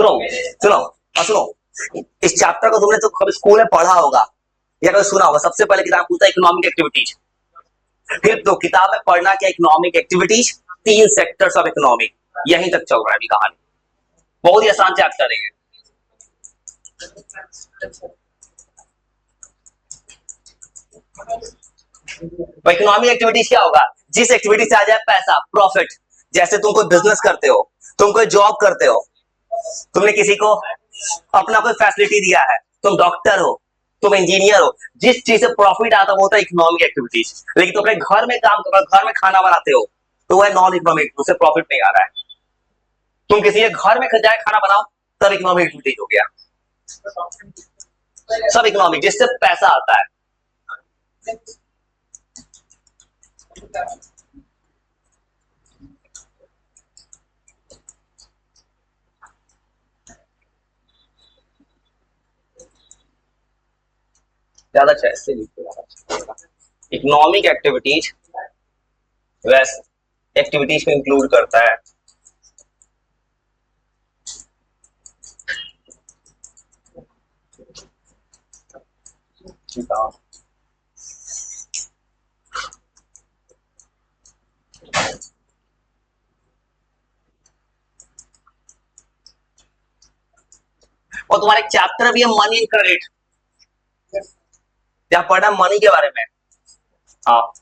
सुनो सुनो सुनो, इस चैप्टर को तुमने तो कभी स्कूल में पढ़ा होगा या कभी सुना होगा। सबसे पहले किताब पूछता है इकोनॉमिक एक्टिविटीज, फिर तो किताब में पढ़ना क्या economic activities, 3 sectors of economic, यहीं तक चल रहा है अभी कहानी। बहुत ही आसान चैप्टर है ये। इकोनॉमिक एक्टिविटीज क्या होगा? जिस एक्टिविटी से आ जाए पैसा, प्रॉफिट। जैसे तुम कोई बिजनेस करते हो, तुम कोई जॉब करते हो, तुमने किसी को अपना कोई फैसिलिटी दिया है, तुम डॉक्टर हो, तुम इंजीनियर हो, जिस चीज से प्रॉफिट आता है वो होता है इकोनॉमिक एक्टिविटीज। लेकिन तुम अपने घर में काम करो, घर में खाना बनाते हो, तो वह नॉन इकोनॉमिक, उससे प्रॉफिट नहीं आ रहा है। तुम किसी के घर में जाए खाना बनाओ, तब इकोनॉमिक एक्टिविटीज हो गया। सब इकोनॉमिक जिससे पैसा आता है। ज्यादा ऐसे इकोनॉमिक एक्टिविटीज वेस्ट एक्टिविटीज को इंक्लूड करता है। और तुम्हारा एक चैप्टर भी है मनी एंड क्रेडिट, क्या पढ़ा मनी के बारे में। हाँ,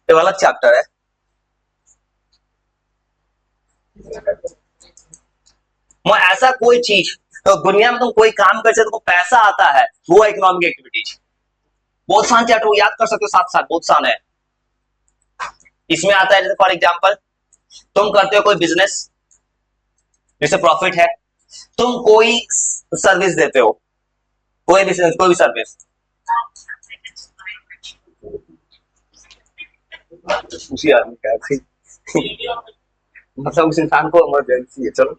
ये अलग चैप्टर है। मैं ऐसा कोई चीज तो दुनिया में तुम कोई काम करते हो तो पैसा आता है, वो इकोनॉमिक एक्टिविटीज। बहुत सान चैप्टर वो याद कर सकते हो, साथ साथ बहुत सान है। इसमें आता है जैसे फॉर एग्जांपल तुम करते हो कोई बिजनेस जिससे प्रॉफिट है, तुम कोई सर्विस देते हो, कोई भी सर्विस। उसी आदमी का मतलब उस इंसान को इमरजेंसी है। चलो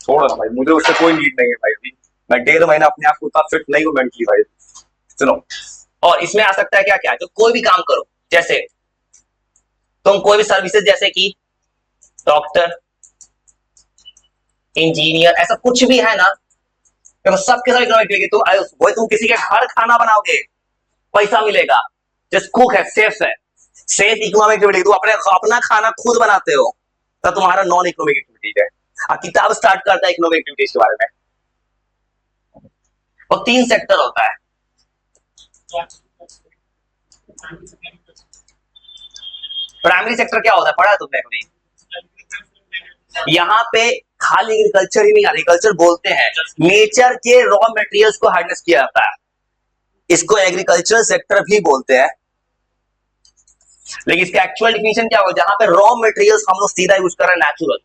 छोड़ो भाई, मुझे उससे कोई नीड नहीं है भाई। अभी मैं 1.5 महीना अपने आप को उतना फिट नहीं हूँ मेंटली भाई। सुनो, और इसमें आ सकता है क्या क्या, जो कोई भी काम करो, जैसे तुम कोई भी सर्विसेज जैसे कि डॉक्टर, इंजीनियर, ऐसा कुछ भी है ना, तो सबके सब इकोनॉमिक। तुम वही तुम किसी के घर खाना बनाओगे, पैसा मिलेगा। जस्ट कुक है, सेफ है, सेफ इकोनॉमिक एक्टिविटी। तुम अपना खाना खुद बनाते हो, तो तुम्हारा नॉन इकोनॉमिक एक्टिविटीज है। किताब स्टार्ट करता है इकोनॉमिक एक्टिविटीज के बारे में। और 3 सेक्टर होता है। प्राइमरी सेक्टर क्या होता है, पढ़ा तुमने कभी? यहाँ पे खाली एग्रीकल्चर ही नहीं, एग्रीकल्चर बोलते हैं नेचर के रॉ मटेरियल्स को हार्नेस किया जाता है, इसको एग्रीकल्चर सेक्टर भी बोलते हैं। लेकिन इसका एक्चुअल डिफिनेशन क्या होगा, जहां पे रॉ मटेरियल्स हम लोग सीधा यूज कर रहे हैं, नेचुरल।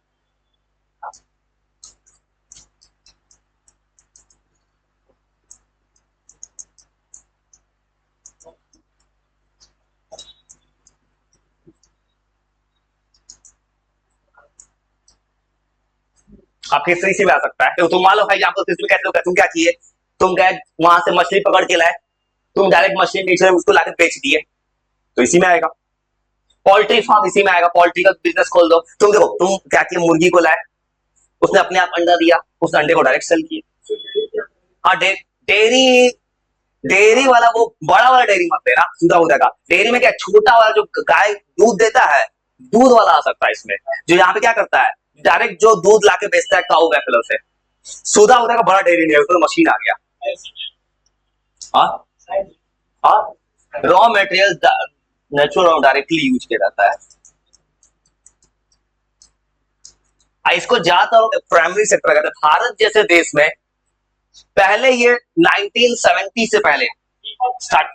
आप हिस्ट्री से भी आ सकता है। तो तुम मान लो भाई आपको हिस्ट्री कैसे होगा, तुम क्या किए, तुम गए वहां से मछली पकड़ के लाए, तुम डायरेक्ट मछली बेच उसको लाके बेच दिए, तो इसी में आएगा। पोल्ट्री फार्म इसी में आएगा, पोल्ट्री का बिजनेस खोल दो। तुम देखो तुम क्या किए, मुर्गी को लाए, उसने अपने आप अंडा दिया, उस अंडे को डायरेक्ट सेल किए। हाँ, डेयरी डेयरी वाला वो बड़ा वाला डेयरी मत लेना, सीधा हो जाएगा। डेयरी में क्या, छोटा वाला जो गाय दूध देता है, दूध वाला आ सकता है इसमें। जो यहाँ पे क्या करता है, डायरेक्ट जो दूध लाके बेचता है काऊ बैफेलो से, सीधा हो जाएगा। बड़ा डेयरी नहीं है, उसमें मशीन आ गया। हाँ हाँ, raw material natural directly use किया जाता है। इसको ज्यादातर प्राइमरी सेक्टर कहते हैं। भारत जैसे देश में पहले ये 1970 से पहले स्टार्ट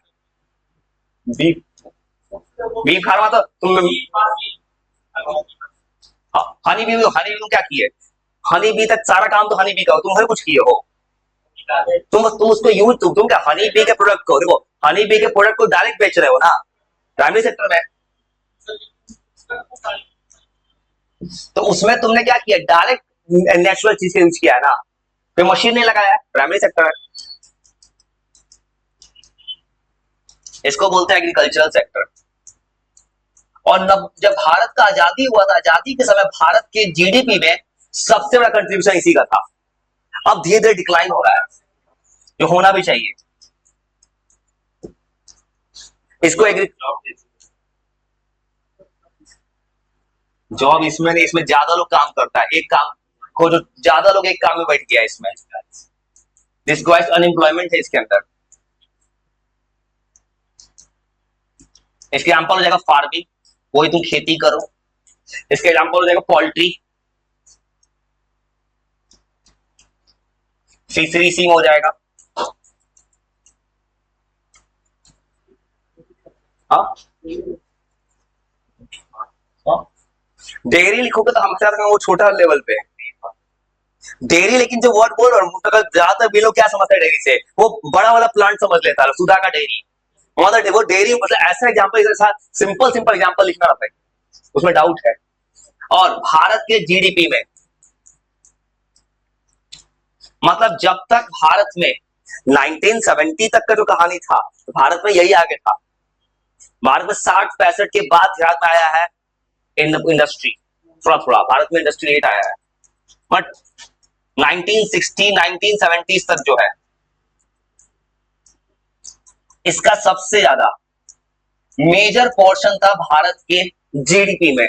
बीफ खा रहा था तुम। हनी बी क्या किए, हनी बी तक सारा काम तो हनी बी का हो, तुम हर कुछ किए हो। तुम उसको यूज तुम क्या हनी बी के प्रोडक्ट को, देखो हनी बी के प्रोडक्ट को डायरेक्ट बेच रहे हो ना प्राइमरी सेक्टर में। तो उसमें तुमने क्या किया, डायरेक्ट नेचुरल चीज का यूज किया है ना, कोई मशीन नहीं लगाया, प्राइमरी सेक्टर है। इसको बोलते हैं एग्रीकल्चरल सेक्टर। और जब भारत का आजादी हुआ था, आजादी के समय भारत के जीडीपी में सबसे बड़ा कंट्रीब्यूशन इसी का था। अब धीरे धीरे डिक्लाइन हो रहा है, जो होना भी चाहिए। इसको एग्री जॉब इसमें नहीं, इसमें ज्यादा लोग काम करता है, एक काम को जो ज्यादा लोग एक काम में बैठ गया इसमें, दिस गोइस अनएम्प्लॉयमेंट है इसके अंदर। इसके एग्जाम्पल हो जाएगा फार्मिंग, वही तुम खेती करो। इसके एग्जाम्पल हो जाएगा पोल्ट्री, फिशरी सीम हो जाएगा। हाँ डेयरी लिखोगे तो हम वो छोटा लेवल पे डेयरी, लेकिन जो वर्ड बोल रहा हूँ ज्यादातर भी लोग क्या समझते हैं डेयरी से, वो बड़ा वाला प्लांट समझ लेता है, सुधा का डेयरी। मतलब वो डेयरी मतलब ऐसा एग्जाम्पल, सिंपल सिंपल एग्जाम्पल लिखना रहता है, उसमें डाउट है। और भारत के जीडीपी में, मतलब जब तक भारत में 1970 तक का जो कहानी था, तो भारत में यही आगे था। भारत में 60-65 के बाद ध्यान में आया है इंडस्ट्री, थोड़ा थोड़ा भारत में इंडस्ट्री रेट आया है। बट 1960 1970 तक जो है, इसका सबसे ज्यादा मेजर पोर्शन था भारत के जीडीपी में।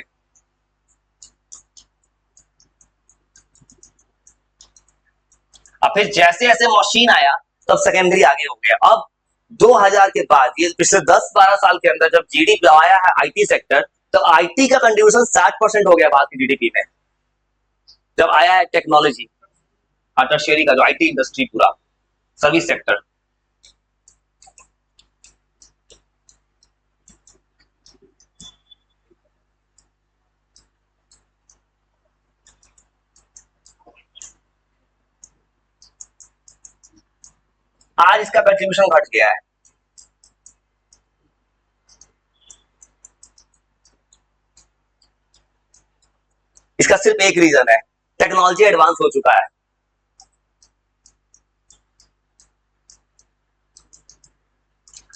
अब फिर जैसे जैसे मशीन आया तब सेकेंडरी आगे हो गया। अब 2000 के बाद, ये पिछले 10-12 साल के अंदर जब जीडीपी आया है आईटी सेक्टर, तो आईटी का कंट्रीब्यूशन 60% हो गया भारत की जीडीपी में। जब आया है टेक्नोलॉजी, टर्शियरी का जो आईटी इंडस्ट्री, पूरा सर्विस सेक्टर। आज इसका कंट्रीब्यूशन घट गया है। इसका सिर्फ एक रीजन है, टेक्नोलॉजी एडवांस हो चुका है।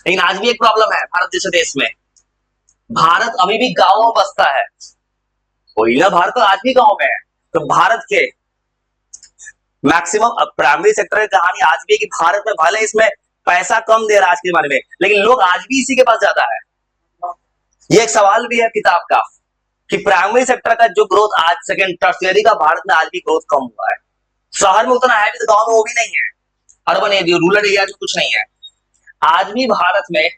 लेकिन आज भी एक प्रॉब्लम है भारत जैसे देश में, भारत अभी भी गांवों में बसता है। वही ना, भारत तो आज भी गांव में है। तो भारत के मैक्सिमम प्राइमरी सेक्टर की कहानी आज भी है कि भारत में भले इसमें पैसा कम दे रहा है आज के जमाने में, लेकिन लोग आज भी इसी के पास ज्यादा है। ये एक सवाल भी है किताब का कि प्राइमरी सेक्टर का जो ग्रोथ आज, सेकेंड टर्शियरी का भारत में आज भी ग्रोथ कम हुआ है। शहर में उतना है भी तो गांव में वो भी नहीं है, अर्बन एरिया रूरल एरिया में कुछ नहीं है। आज भी भारत में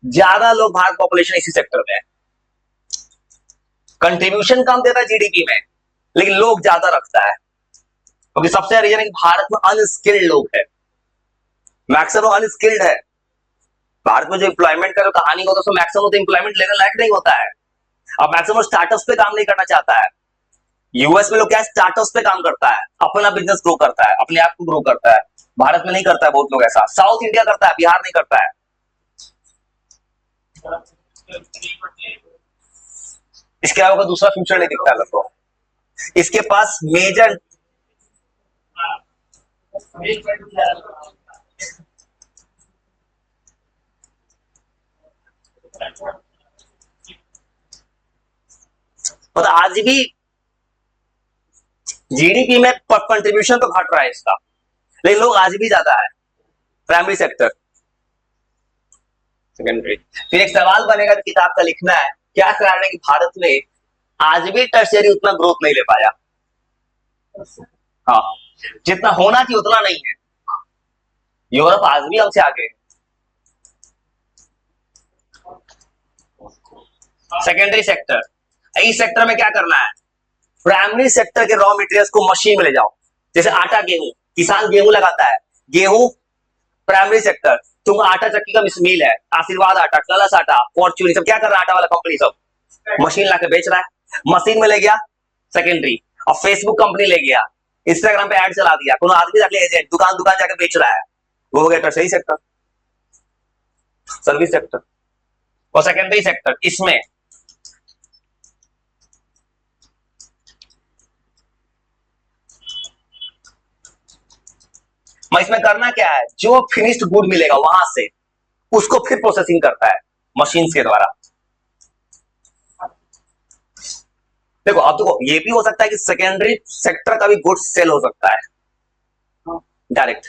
ज्यादा लोग, भारत पॉपुलेशन इसी सेक्टर में है। कंट्रीब्यूशन कम देता है जीडीपी में, लेकिन लोग ज्यादा रखता है, क्योंकि सबसे रीजन है कि भारत में अनस्किल्ड लोग है, मैक्सिमम अनस्किल्ड है। भारत में जो एम्प्लॉयमेंट का जो कहानी होता है, उसमें मैक्सिमम तो एम्प्लॉयमेंट लेने लायक नहीं होता है। अब मैक्सिमम स्टार्टअप्स पे काम नहीं करना चाहता है। यूएस में लोग क्या स्टार्टअप्स पे काम करता है, अपना बिजनेस ग्रो करता है, अपने आप को ग्रो करता है। भारत में नहीं करता है बहुत लोग ऐसा। साउथ इंडिया करता है, बिहार नहीं करता है। इसके अलावा दूसरा फ्यूचर नहीं दिखता है लोग को। इसके पास मेजर और आज भी जीडीपी में कंट्रीब्यूशन तो घट रहा है इसका, लेकिन लोग आज भी ज्यादा है प्राइमरी सेक्टर, सेकेंडरी। फिर एक सवाल बनेगा तो किताब का लिखना है, क्या कारण है कि भारत में आज भी टर्शियरी उतना ग्रोथ नहीं ले पाया। हाँ, जितना होना चाहिए उतना नहीं है। यूरोप आज भी हमसे आगे है। सेकेंडरी सेक्टर, इस सेक्टर में क्या करना है, प्राइमरी सेक्टर के रॉ मटेरियल्स को मशीन में ले जाओ। जैसे आटा गेहूं, किसान गेहूं लगाता है, गेहूं प्राइमरी सेक्टर, तुम आटा चक्की का मिल है, आशीर्वाद आटा, कलश आटा, फॉर्च्यून, सब क्या कर रहा है, आटा वाला कंपनी सब मशीन लाके बेच रहा है, मशीन में ले गया सेकेंडरी। और फेसबुक कंपनी ले गया, इंस्टाग्राम पे ऐड चला दिया, कोनो आदमी जाके एजेंट दुकान दुकान जाके बेच रहा है, वो हो गया टर्शियरी सेक्टर, सर्विस सेक्टर। और सेकेंडरी सेक्टर, इसमें इसमें करना क्या है, जो फिनिश्ड गुड मिलेगा वहां से उसको फिर प्रोसेसिंग करता है मशीन के द्वारा। देखो अब देखो ये भी हो सकता है कि सेकेंडरी सेक्टर का भी गुड्स सेल हो सकता है डायरेक्ट,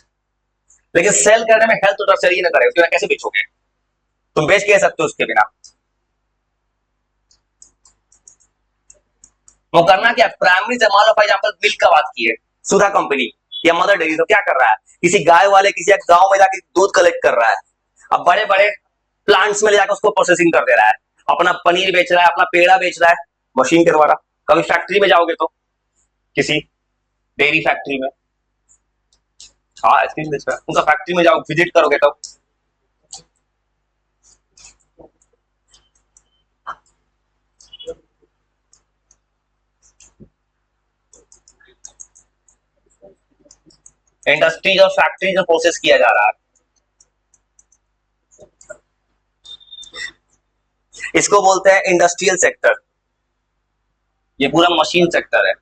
लेकिन सेल करने में हेल्थ तो टर्सरी ना करे, उसके बिना कैसे बेचोगे? तुम बेच के सकते हो उसके बिना। वो करना क्या, प्राइमरी से मान लो फॉर एग्जाम्पल मिल्क का बात की है, सुधा कंपनी या मदर डेयरी, तो क्या कर रहा है, किसी गाय वाले किसी गांव में जाके दूध कलेक्ट कर रहा है, अब बड़े बड़े प्लांट्स में ले जाकर उसको प्रोसेसिंग कर दे रहा है, अपना पनीर बेच रहा है, अपना पेड़ा बेच रहा है मशीन के द्वारा। कभी फैक्ट्री में जाओगे तो किसी डेयरी फैक्ट्री में, हाँ आइसक्रीम बेच रहा है, उनका फैक्ट्री में जाओ विजिट करोगे तो इंडस्ट्रीज और फैक्ट्रीज में प्रोसेस किया जा रहा है। इसको बोलते हैं इंडस्ट्रियल सेक्टर, ये पूरा मशीन सेक्टर है।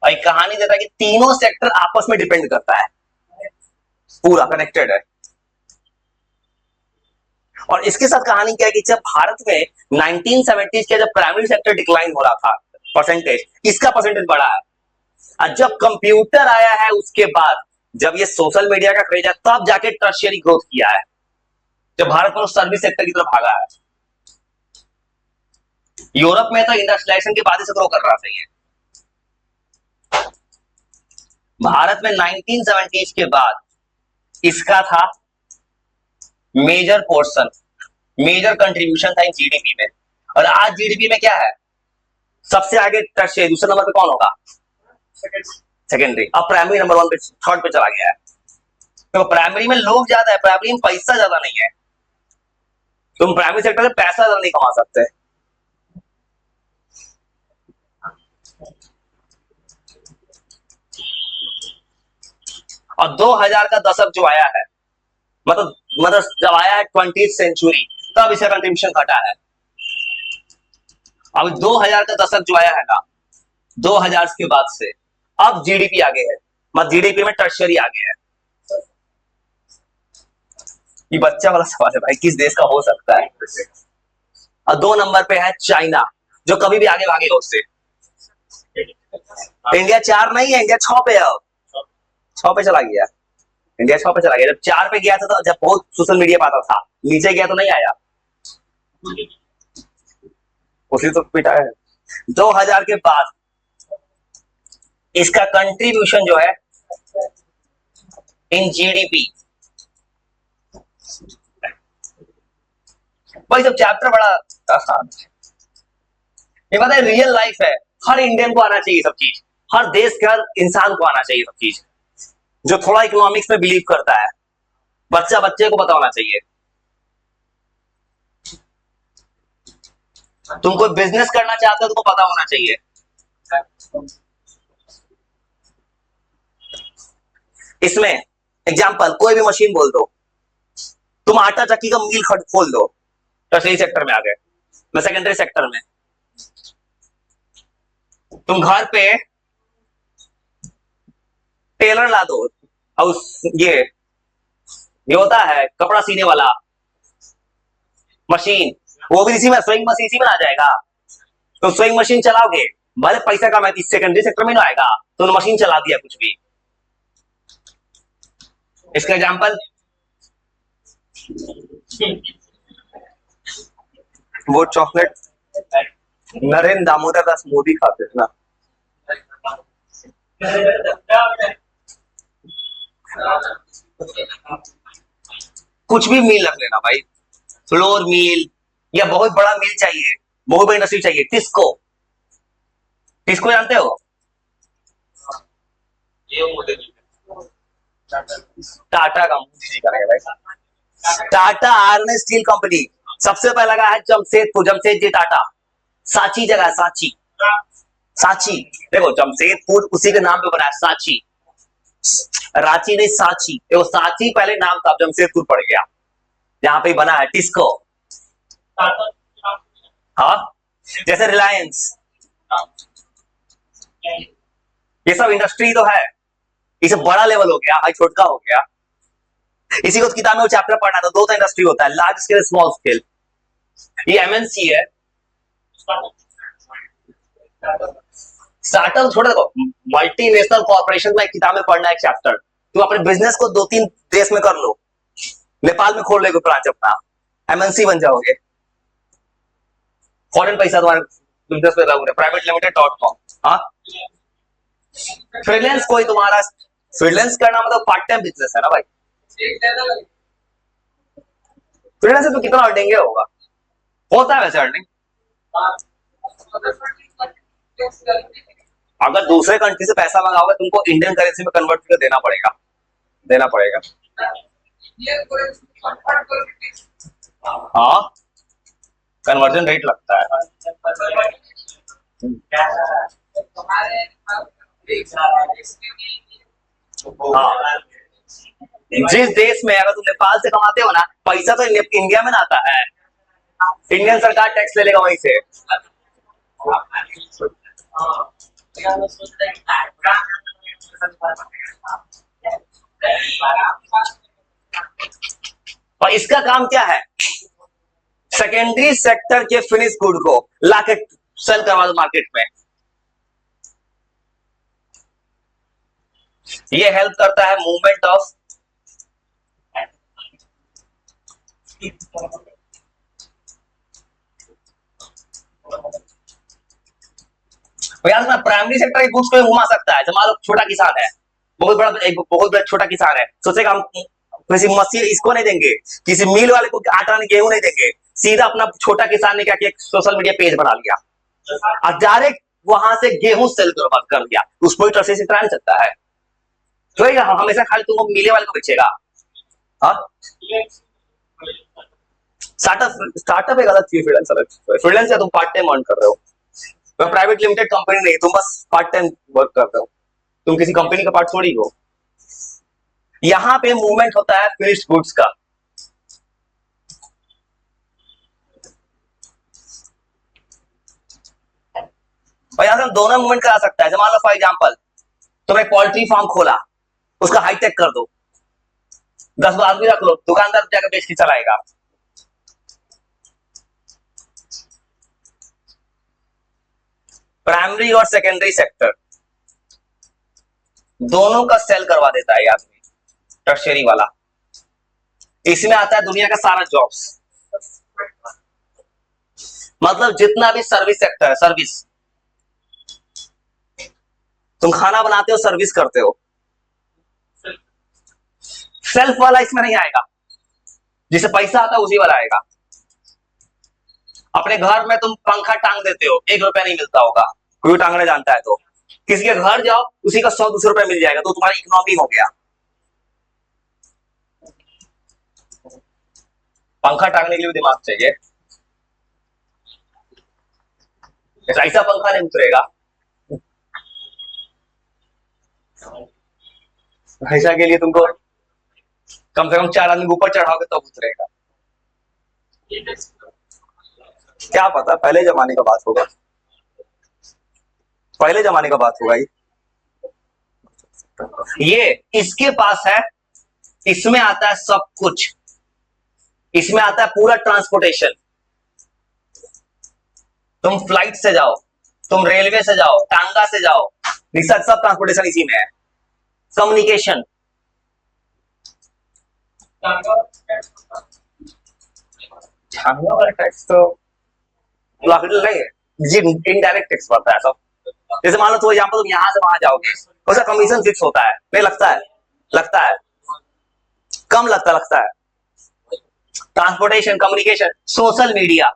और एक कहानी देता है कि तीनों सेक्टर आपस में डिपेंड करता है, पूरा कनेक्टेड है। और इसके साथ कहानी क्या है कि जब भारत में 1970s के जब प्राइमरी सेक्टर डिक्लाइन हो रहा था परसेंटेज, इसका परसेंटेज बढ़ा है। और जब कंप्यूटर आया है उसके बाद, जब ये सोशल मीडिया का क्रेज है, तब जाके टर्शियरी ग्रोथ किया है, जब भारत में सर्विस सेक्टर की तरफ भागा है। यूरोप में तो इंडस्ट्रियलाइजेशन के बाद से ग्रो कर रहा था ये, भारत में 1970s के बाद इसका था मेजर पोर्शन, मेजर कंट्रीब्यूशन था इन जीडीपी में। और आज जीडीपी में क्या है, सबसे आगे टर्शियरी, दूसरे नंबर पे कौन होगा, सेकेंडरी। अब प्राइमरी नंबर 1 पे, थर्ड पे चला गया है। तो प्राइमरी में लोग ज्यादा है, प्राइमरी में पैसा ज्यादा नहीं है, तुम प्राइमरी सेक्टर में पैसा ज्यादा नहीं कमा सकते। और 2000 का दशक जो आया है, मतलब जब आया है 20th सेंचुरी, तब इसका कंट्रीब्यूशन घटा है। अब 2000 का दशक जो आया है ना, 2000 के बाद से अब जीडीपी आगे है, मतलब जीडीपी में टर्शियरी आगे है। ये बच्चा वाला सवाल है भाई, किस देश का हो सकता है। और 2 नंबर पे है चाइना, जो कभी भी आगे भागेगा उससे। इंडिया 4 नहीं है, इंडिया 6 पे है, 6 पे चला गया, इंडिया 6 पे चला गया। जब 4 पे गया था तो जब बहुत सोशल मीडिया पे आता था, नीचे गया तो नहीं आया, उसी तो पिटा है। 2000 के बाद इसका कंट्रीब्यूशन जो है इन जीडीपी, भाई सब चैप्टर बड़ा आसान है, ये पता है रियल लाइफ है, हर इंडियन को आना चाहिए सब चीज, हर देश के हर इंसान को आना चाहिए सब चीज, जो थोड़ा इकोनॉमिक्स में बिलीव करता है, बच्चा बच्चे को पता होना चाहिए। तुम कोई बिजनेस करना चाहते हो तुमको पता होना चाहिए। इसमें एग्जांपल कोई भी मशीन बोल दो, तुम आटा चक्की का मिल खोल दो, टर्शरी सेक्टर में आ गए। मैं सेकेंडरी सेक्टर में, तुम घर पे टेलर ला दो, और ये होता है कपड़ा सीने वाला मशीन, वो भी इसी में, स्विंग मशीन इसी में आ जाएगा। तो स्विंग मशीन चलाओगे, भले पैसा कमाए, सेकेंडरी सेक्टर में ना आएगा, तो मशीन चला दिया कुछ भी। इसका एग्जांपल वो चॉकलेट नरेंद्र दामोदर दास मोदी खाते थे ना, कुछ भी मील रख लेना भाई, फ्लोर मील या बहुत बड़ा मील चाहिए, बहुत बड़ी इंडस्ट्री चाहिए, टिस्को, टिस्को जानते हो, टाटा का मोदी जी का नहीं भाई, टाटा आयरन स्टील कंपनी, सबसे पहला लगा है जमशेदपुर, जमशेद जी टाटा, सांची जगह है, सांची, सांची, देखो जमशेदपुर उसी के नाम पे बना है, सांची, रांची नहीं सांची, देखो सांची पहले नाम था, जमशेदपुर पड़ गया, जहां पे बना है टिस्को। हाँ, जैसे रिलायंस, ये सब इंडस्ट्री तो है, ये सब बड़ा लेवल हो गया, हाई छोटका हो गया। इसी को किताब में वो चैप्टर पढ़ना था, दो तो इंडस्ट्री होता है, लार्ज स्केल, स्मॉल स्केल। ये एमएनसी है। स्टार्टअप छोड़, देखो मल्टीनेशनल कॉर्पोरेशन में एक किताब में पढ़ना है एक चैप्टर। तुम अपने बिजनेस को 2-3 देश में कर लो, नेपाल में खोल लेगे ब्रांच अपना, एमएनसी बन जाओगे, फॉरेन पैसा तुम्हारे बिजनेस में लगोगे, प्राइवेट लिमिटेड .com। हाँ, फ्रीलांस कोई तुम्हारा, फ्रीलांस करना मतलब पार्ट टाइम बिजनेस है ना भाई। फ्रीलांस से तो कितना अर्निंग होगा, होता है वैसे अर्निंग। अगर दूसरे कंट्री से पैसा मंगाओगे तुमको इंडियन करेंसी में कन्वर्ट करके देना पड़ेगा, देना पड़ेगा। हाँ, कन्वर्जन रेट लगता है। हाँ, जिस देश में अगर तुम नेपाल से कमाते हो ना, पैसा तो इंडिया में ना आता है, इंडियन सरकार टैक्स ले लेगा वहीं से। और इसका काम क्या है, सेकेंडरी सेक्टर के फिनिश गुड को लाके सेल करवा दो मार्केट में। ये हेल्प करता है मूवमेंट ऑफ यार, प्राइमरी सेक्टर के गुड्स को घुमा सकता है। मान लो छोटा किसान है, बहुत बड़ा छोटा किसान है, सोचेगा हम किसी मशीन इसको नहीं देंगे, किसी मिल वाले को आटा गेहूं नहीं देंगे, सीधा अपना छोटा किसान ने क्या किया, सोशल मीडिया पेज बना लिया और डायरेक्ट वहां से गेहूं सेल कर दिया, उसको भी ट्रस्ट से नहीं सकता है। तो हमेशा खाली तुमको मिले वाले को बेचेगा। हाँ, स्टार्टअप एक अलग चीज, फ्रीलांसर तुम पार्ट टाइम अर्न कर रहे हो, प्राइवेट लिमिटेड कंपनी नहीं, तुम बस पार्ट टाइम वर्क कर रहे हो, तुम किसी कंपनी का पार्ट थोड़ी हो। यहां पे मूवमेंट होता है फिनिश्ड गुड्स का। और यहां से हम दोनों मूवमेंट करा सकता है। मान लो फॉर एग्जाम्पल तुमने पोल्ट्री फार्म खोला, उसका हाईटेक कर दो, 10 आदमी रख लो, दुकानदार जाकर बेच के चलाएगा। प्राइमरी और सेकेंडरी सेक्टर दोनों का सेल करवा देता है आदमी, टर्शियरी वाला। इसमें आता है दुनिया का सारा जॉब्स, मतलब जितना भी सर्विस सेक्टर है, सर्विस, तुम खाना बनाते हो, सर्विस करते हो, सेल्फ वाला इसमें नहीं आएगा, जिसे पैसा आता है उसी वाला आएगा। अपने घर में तुम पंखा टांग देते हो, 1 रुपया नहीं मिलता होगा, कोई टांगना जानता है तो किसी के घर जाओ, उसी का 100-200 रुपया मिल जाएगा, तो तुम्हारी इकोनॉमी हो गया। पंखा टांगने के लिए दिमाग चाहिए, ऐसा पंखा नहीं उतरेगा, ऐसा के लिए तुमको कम से कम 4 आदमी ऊपर चढ़ाओगे तब उतरेगा। क्या पता, पहले जमाने का बात होगा, पहले जमाने का बात होगा। ये इसके पास है, इसमें आता है सब कुछ, इसमें आता है पूरा ट्रांसपोर्टेशन। तुम फ्लाइट से जाओ, तुम रेलवे से जाओ, टांगा से जाओ, रिसर्च, सब ट्रांसपोर्टेशन इसी में है। कम्युनिकेशन, टांगा वाला टैक्स तो नहीं है जी, इनडायरेक्ट टैक्स पड़ता है सब। जैसे मान लो तो एग्जांपल तुम यहां से वहां जाओगे, उसका कमीशन फिक्स होता है, नहीं लगता है, लगता है, कम लगता है। Transportation, communication, social media,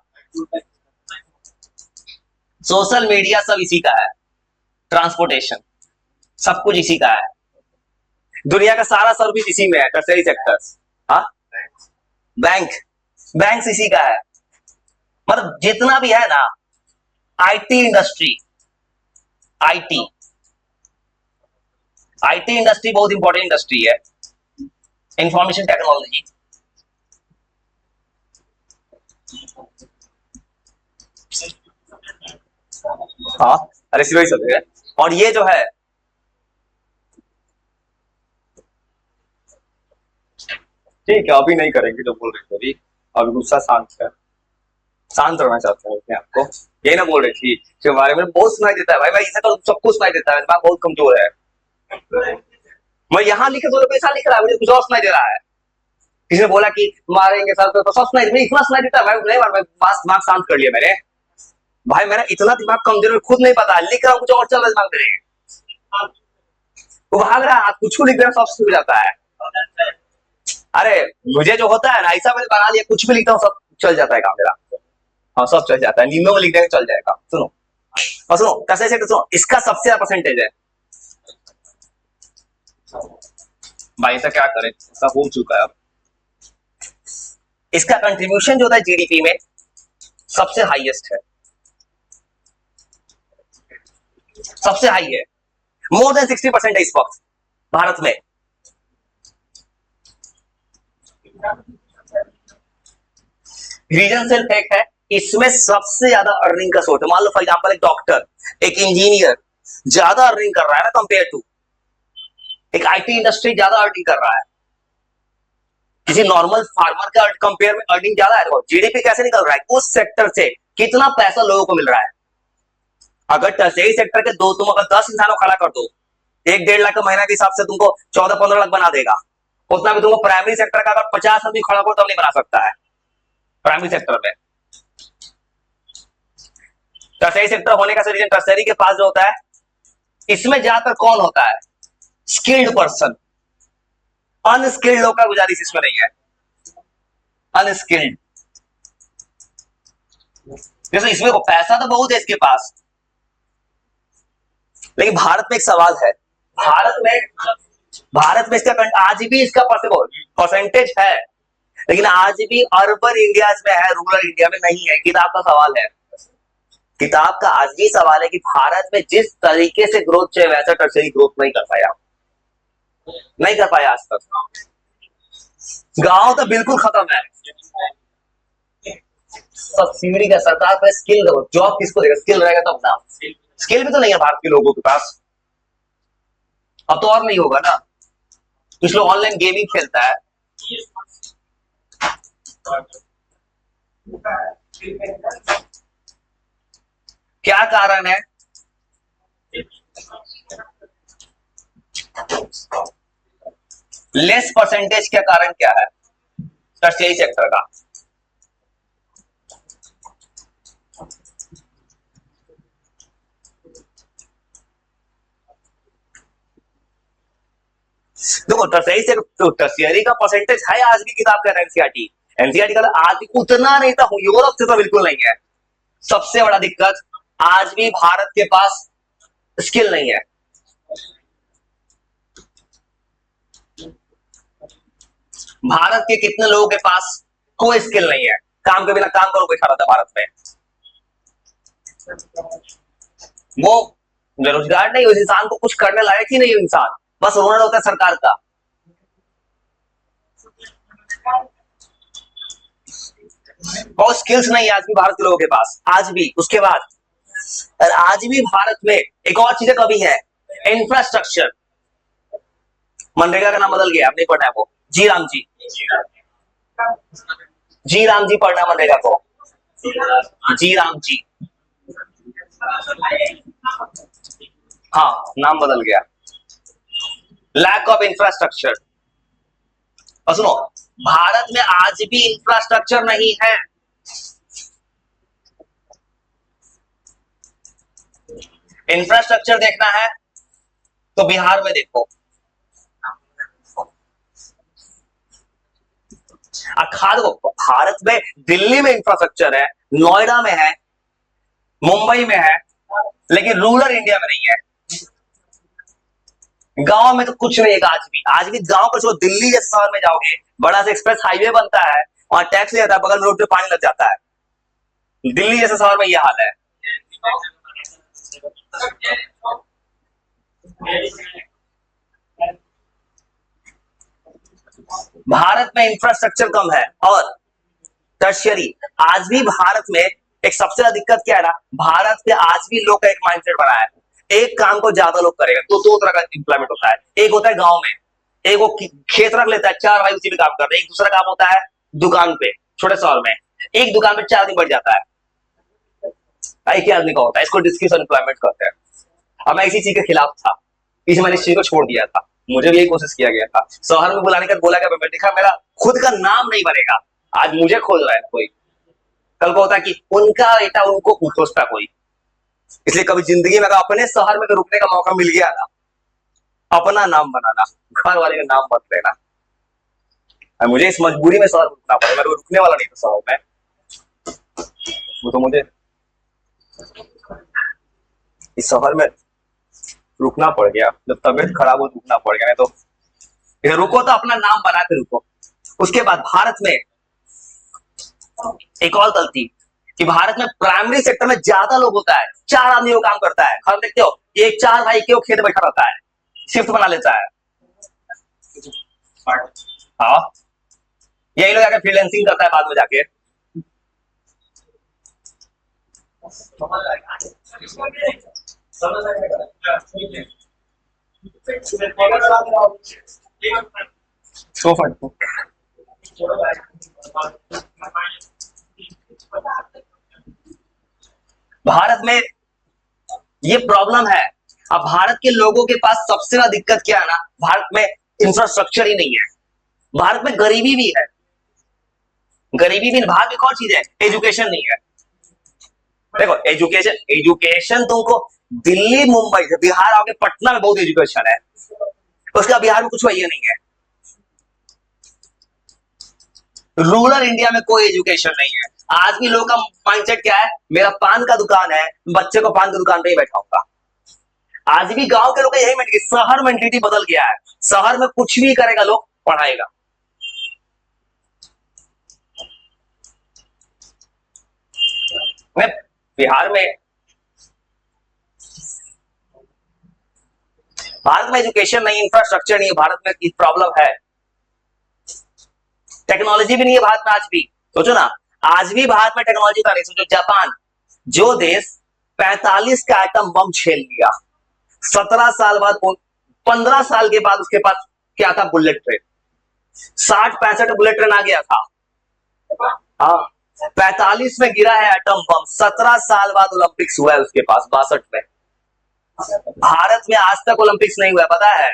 social media सब इसी का है, ट्रांसपोर्टेशन सब कुछ इसी का है, दुनिया का सारा सर्विस इसी में है, टर्शियरी सेक्टर्स। हाँ, बैंक, बैंक इसी का है, मतलब जितना भी है ना, IT industry, IT IT industry बहुत इंपॉर्टेंट इंडस्ट्री है, इंफॉर्मेशन टेक्नोलॉजी। हाँ, अरे वही सब है। और ये जो है ठीक है, अभी नहीं करेंगे जो बोल रहे थे अभी। अभी गुस्सा शांत है, शांत रहना चाहते हैं अपने आपको। यही ना बोल रही थी इसके बारे में, बहुत सुनाई देता है भाई, भाई इसे तो सबको सुनाई देता है, दिमाग बहुत कमजोर है। मैं यहाँ लिखे तो पैसा लिख रहा है, मुझे कुछ और सुनाई दे रहा है। किसी ने बोला कि मारेंगे सर तो सब सुनाई, मुझे इतना सुनाई देता है भाई, नहीं मार, पास दिमाग शांत कर लिया मैंने। भाई मेरा इतना दिमाग कमजोर है, खुद नहीं पता, लिख रहा हूँ कुछ और चल रहा है दिमाग मेरे। वो भाग रहा है, कुछ को लिख रहा सब हो जाता है। अरे मुझे जो होता है ना, ऐसा मैंने बना लिया, कुछ भी लिखता हूँ सब चल जाता है काम मेरा। हाँ सब चल जाता है, नींदों में लिख देंगे चल जाएगा। सुनो और सुनो, कैसे से सुनो, इसका सबसे ज्यादा परसेंटेज है भाई, ऐसा क्या करें, ऐसा हो चुका है अब। इसका कंट्रीब्यूशन जो होता है जीडीपी में सबसे हाईएस्ट है, सबसे हाई है, मोर देन 60% है इस वक्त भारत में। रीजन सिर्फ एक है, इसमें सबसे ज्यादा अर्निंग का सोर्स है। मान लो फॉर एग्जांपल एक डॉक्टर, एक इंजीनियर ज्यादा अर्निंग कर रहा है ना कंपेयर टू एक आईटी इंडस्ट्री, ज्यादा अर्निंग कर रहा है किसी नॉर्मल फार्मर का कंपेयर में, अर्निंग ज्यादा है। जीडीपी कैसे निकल रहा है, उस सेक्टर से कितना पैसा लोगों को मिल रहा है। अगर टर्शियरी सेक्टर के दो, तुम अगर 10 इंसानों खड़ा कर दो, 1-1.5 लाख का महीना के हिसाब से तुमको 14-15 लाख बना देगा। उतना भी तुमको प्राइमरी सेक्टर का अगर 50 आदमी खड़ा करो तब नहीं बना सकता है प्राइमरी सेक्टर में। टर्शियरी सेक्टर होने का रीजन, टर्शियरी के पास जो होता है, इसमें ज्यादातर कौन होता है, स्किल्ड पर्सन। अनस्किल्ड लोग का गुजारिश इसमें नहीं है, अनस्किल्ड। जैसे इसमें पैसा तो बहुत है इसके पास, लेकिन भारत में एक सवाल है, भारत में इसका आज भी इसका परसेंटेज है, लेकिन आज भी अर्बन इंडिया में है, रूरल इंडिया में नहीं है। किताब का सवाल है, किताब का आज भी सवाल है कि भारत में जिस तरीके से ग्रोथ चाहिए वैसा टर्शियरी ग्रोथ नहीं कर पाया, नहीं कर पाया आज तक। गांव तो बिल्कुल खत्म है। सब्सिडी का सरकार पर स्किल दो, जॉब किसको देगा, स्किल रहेगा तब ना। स्किल भी तो नहीं है भारत के लोगों के पास, अब तो और नहीं होगा ना। कुछ लोग ऑनलाइन गेमिंग खेलता है, क्या कारण है, लेस परसेंटेज का कारण क्या है टर्शियरी सेक्टर का। देखो टर्शियरी का परसेंटेज है आज भी किताब का एनसीईआरटी, एनसीईआरटी का आज भी उतना नहीं था, यूरोप से तो बिल्कुल नहीं है। सबसे बड़ा दिक्कत आज भी भारत के पास स्किल नहीं है। भारत के कितने लोगों के पास कोई स्किल नहीं है, काम के बिना काम करो बैठा रहता भारत में। वो बेरोजगार नहीं, उस इंसान को कुछ करने लायक ही नहीं है इंसान, बस रोना होता है सरकार का। और स्किल्स नहीं है आज भी भारत के लोगों के पास, आज भी। उसके बाद और आज भी भारत में एक और चीजें कभी है, इंफ्रास्ट्रक्चर। मनरेगा का नाम बदल गया, आपने पढ़ा है वो, जी राम जी, जी राम जी पढ़ना मनरेगा को, जी राम जी। हाँ नाम बदल गया, लैक ऑफ इंफ्रास्ट्रक्चर। और सुनो, भारत में आज भी इंफ्रास्ट्रक्चर नहीं है। इंफ्रास्ट्रक्चर देखना है तो बिहार में देखो, खाद भारत में दिल्ली में इंफ्रास्ट्रक्चर है, नोएडा में है, मुंबई में है, लेकिन रूरल इंडिया में नहीं है। गांव में तो कुछ नहीं है आज भी गांव को छोड़ो, दिल्ली जैसे शहर में जाओगे, बड़ा सा एक्सप्रेस हाईवे बनता है, वहां टैक्स लिया जाता है, बगल में रोड पे पानी लग जाता है। दिल्ली जैसे शहर में यह हाल है। भारत में इंफ्रास्ट्रक्चर कम है। और टर्शियरी, आज भी भारत में एक सबसे ज्यादा दिक्कत क्या है ना, भारत के आज भी लोग का एक माइंडसेट बना है, एक काम को ज्यादा लोग करेगा तो दो तरह का इंप्लॉयमेंट होता है। एक होता है गांव में, एक वो खेत रख लेता है, 4 भाई उसी में काम कर रहे हैं। एक दूसरा काम होता है दुकान पे, छोटे शहर में एक दुकान पे 4 आदमी बढ़ जाता है, एक ही आदमी का होता है। इसको डिस्क्रीज अनएम्प्लॉयमेंट कहते हैं। अब मैं इसी चीज के खिलाफ था, इसलिए मैंने इस चीज को छोड़ दिया था। मुझे भी यही कोशिश किया गया था शहर में बुलाने का, बोला गया, मैं देखा मेरा खुद का नाम नहीं बनेगा। आज मुझे खोज रहा है कोई, कल को होता कि उनका बेटा उनको खोजता कोई। इसलिए कभी जिंदगी में अपने शहर में रुकने का मौका मिल गया ना, अपना नाम बनाना, घर वाले का नाम मत लेना। मुझे इस मजबूरी में शहर रुकना पड़ा, मैं रुकने वाला नहीं था शहर में। वो तो मुझे इस शहर में रुकना पड़ गया, जब तबीयत खराब हो रुकना पड़ गया। नहीं तो रुको तो अपना नाम बना के रुको। उसके बाद भारत में एक और गलती कि भारत में प्राइमरी सेक्टर में ज्यादा लोग होता है, 4 आदमी वो काम करता है। हम देखते हो एक 4 भाई क्यों खेत बैठा रहता है, शिफ्ट बना लेता है। हाँ, यही लोग आके फ्रीलांसिंग करता है बाद में जाके। भारत में ये प्रॉब्लम है। अब भारत के लोगों के पास सबसे ज्यादा दिक्कत क्या है ना, भारत में इंफ्रास्ट्रक्चर ही नहीं है। भारत में गरीबी भी है, गरीबी भी भारत में एक और चीज है, एजुकेशन नहीं है। देखो एजुकेशन तुमको दिल्ली मुंबई से, बिहार आओगे पटना में बहुत एजुकेशन है, उसका बिहार में कुछ वही नहीं है। रूरल इंडिया में कोई एजुकेशन नहीं है। आज भी लोगों का माइंडसेट क्या है, मेरा पान का दुकान है, बच्चे को पान की दुकान पे ही बैठाऊंगा। आज भी गांव के लोग का यही मेंटेलिटी, शहर मेंटेलिटी बदल गया है। शहर में कुछ भी करेगा लोग पढ़ाएगा। मैं बिहार में, भारत में एजुकेशन नहीं, इंफ्रास्ट्रक्चर नहीं है, भारत में की प्रॉब्लम है। टेक्नोलॉजी भी नहीं है भारत में आज भी। सोचो ना, आज भी भारत में टेक्नोलॉजी का नहीं। सोचो जापान, जो देश 45 का एटम बम झेल लिया, 17 साल बाद, 15 साल के बाद उसके पास क्या था, बुलेट ट्रेन। 60-65 बुलेट ट्रेन आ गया था। हाँ, 45 में गिरा है एटम बम, 17 साल बाद ओलंपिक्स हुआ है उसके पास, 62 में। भारत में आज तक ओलंपिक्स नहीं हुआ, पता है?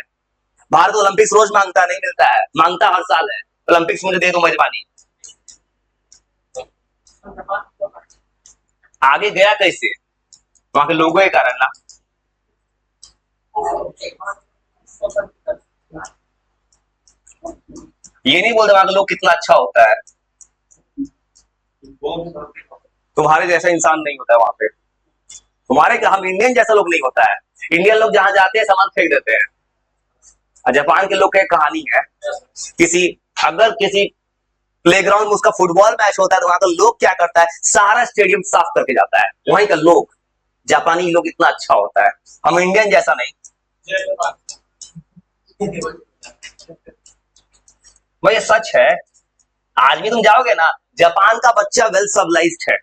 भारत ओलंपिक्स रोज मांगता नहीं मिलता है, मांगता हर साल है, ओलंपिक्स मुझे दे दो मेजबानी। आगे गया कैसे? वहां के लोगों के कारण ना। ये नहीं बोलते वहां के लोग कितना अच्छा होता है, तुम्हारे जैसा इंसान नहीं होता है वहां पे। तुम्हारे हम इंडियन जैसा लोग नहीं होता है। इंडियन लोग जहां जाते हैं सामान फेंक देते हैं। जापान के लोग की कहानी है, अगर किसी प्लेग्राउंड में उसका फुटबॉल मैच होता है तो वहां का लोग क्या करता है, सारा स्टेडियम साफ करके जाता है। वहीं का लोग, जापानी लोग इतना अच्छा होता है, हम इंडियन जैसा नहीं। भाई ये सच है। आज भी तुम जाओगे ना, जापान का बच्चा वेल सिविलाइज्ड है।